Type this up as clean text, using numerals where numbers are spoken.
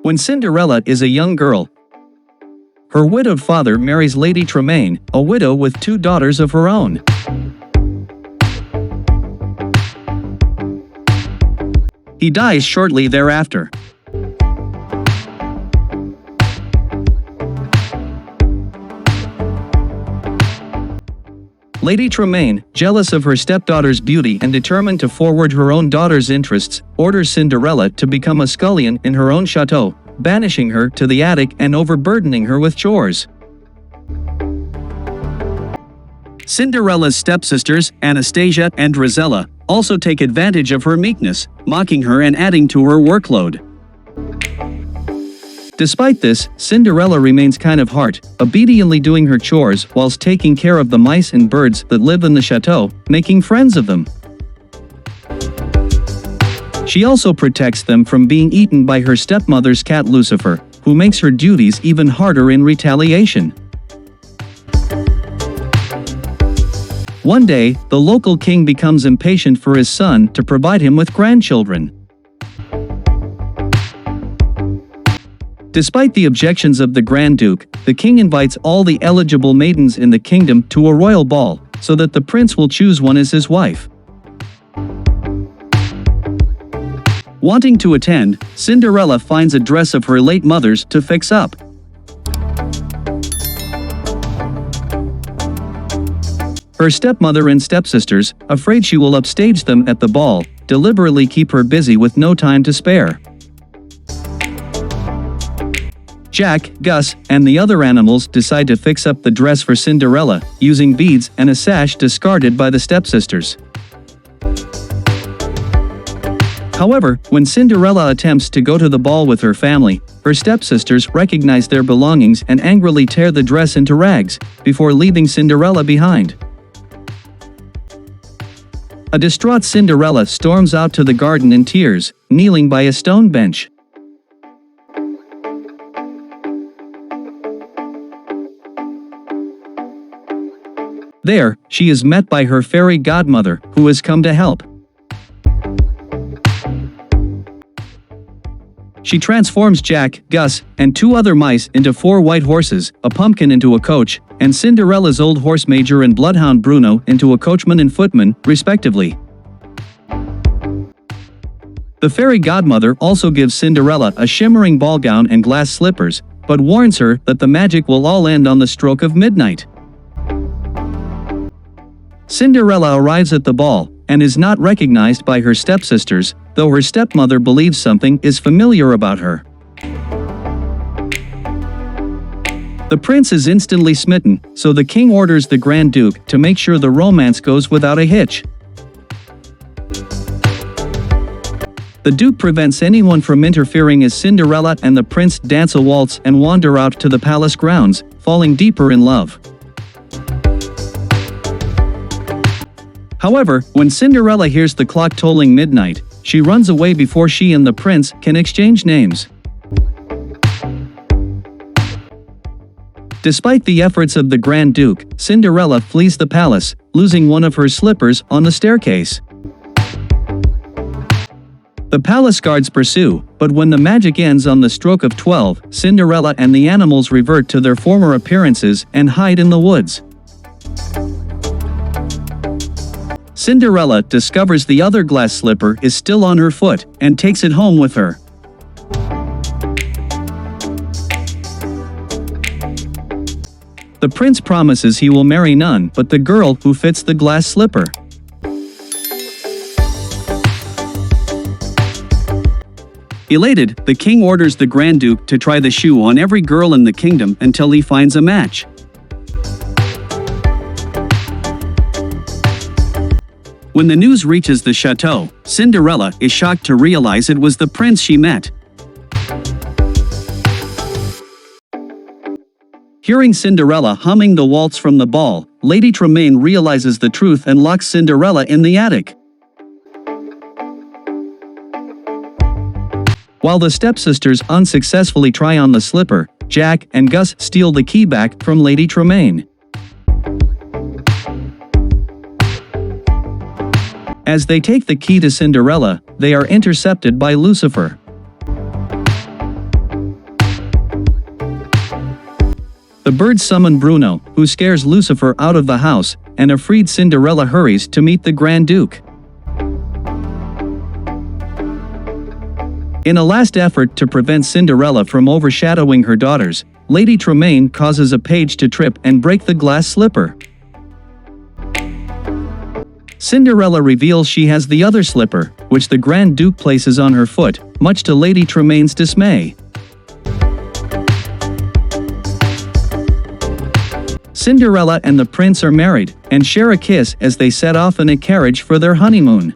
When Cinderella is a young girl, her widowed father marries Lady Tremaine, a widow with 2 daughters of her own. He dies shortly thereafter. Lady Tremaine, jealous of her stepdaughter's beauty and determined to forward her own daughter's interests, orders Cinderella to become a scullion in her own chateau, banishing her to the attic and overburdening her with chores. Cinderella's stepsisters, Anastasia and Rosella, also take advantage of her meekness, mocking her and adding to her workload. Despite this, Cinderella remains kind of heart, obediently doing her chores whilst taking care of the mice and birds that live in the chateau, making friends of them. She also protects them from being eaten by her stepmother's cat Lucifer, who makes her duties even harder in retaliation. One day, the local king becomes impatient for his son to provide him with grandchildren. Despite the objections of the Grand Duke, the king invites all the eligible maidens in the kingdom to a royal ball, so that the prince will choose one as his wife. Wanting to attend, Cinderella finds a dress of her late mother's to fix up. Her stepmother and stepsisters, afraid she will upstage them at the ball, deliberately keep her busy with no time to spare. Jack, Gus, and the other animals decide to fix up the dress for Cinderella, using beads and a sash discarded by the stepsisters. However, when Cinderella attempts to go to the ball with her family, her stepsisters recognize their belongings and angrily tear the dress into rags, before leaving Cinderella behind. A distraught Cinderella storms out to the garden in tears, kneeling by a stone bench. There, she is met by her fairy godmother, who has come to help. She transforms Jack, Gus, and 2 other mice into 4 white horses, a pumpkin into a coach, and Cinderella's old horse Major and bloodhound Bruno into a coachman and footman, respectively. The fairy godmother also gives Cinderella a shimmering ball gown and glass slippers, but warns her that the magic will all end on the stroke of midnight. Cinderella arrives at the ball, and is not recognized by her stepsisters, though her stepmother believes something is familiar about her. The prince is instantly smitten, so the king orders the Grand Duke to make sure the romance goes without a hitch. The Duke prevents anyone from interfering as Cinderella and the prince dance a waltz and wander out to the palace grounds, falling deeper in love. However, when Cinderella hears the clock tolling midnight, she runs away before she and the prince can exchange names. Despite the efforts of the Grand Duke, Cinderella flees the palace, losing one of her slippers on the staircase. The palace guards pursue, but when the magic ends on the stroke of 12, Cinderella and the animals revert to their former appearances and hide in the woods. Cinderella discovers the other glass slipper is still on her foot, and takes it home with her. The prince promises he will marry none but the girl who fits the glass slipper. Elated, the king orders the Grand Duke to try the shoe on every girl in the kingdom until he finds a match. When the news reaches the chateau, Cinderella is shocked to realize it was the prince she met. Hearing Cinderella humming the waltz from the ball, Lady Tremaine realizes the truth and locks Cinderella in the attic. While the stepsisters unsuccessfully try on the slipper, Jack and Gus steal the key back from Lady Tremaine. As they take the key to Cinderella, they are intercepted by Lucifer. The birds summon Bruno, who scares Lucifer out of the house, and a freed Cinderella hurries to meet the Grand Duke. In a last effort to prevent Cinderella from overshadowing her daughters, Lady Tremaine causes a page to trip and break the glass slipper. Cinderella reveals she has the other slipper, which the Grand Duke places on her foot, much to Lady Tremaine's dismay. Cinderella and the prince are married, and share a kiss as they set off in a carriage for their honeymoon.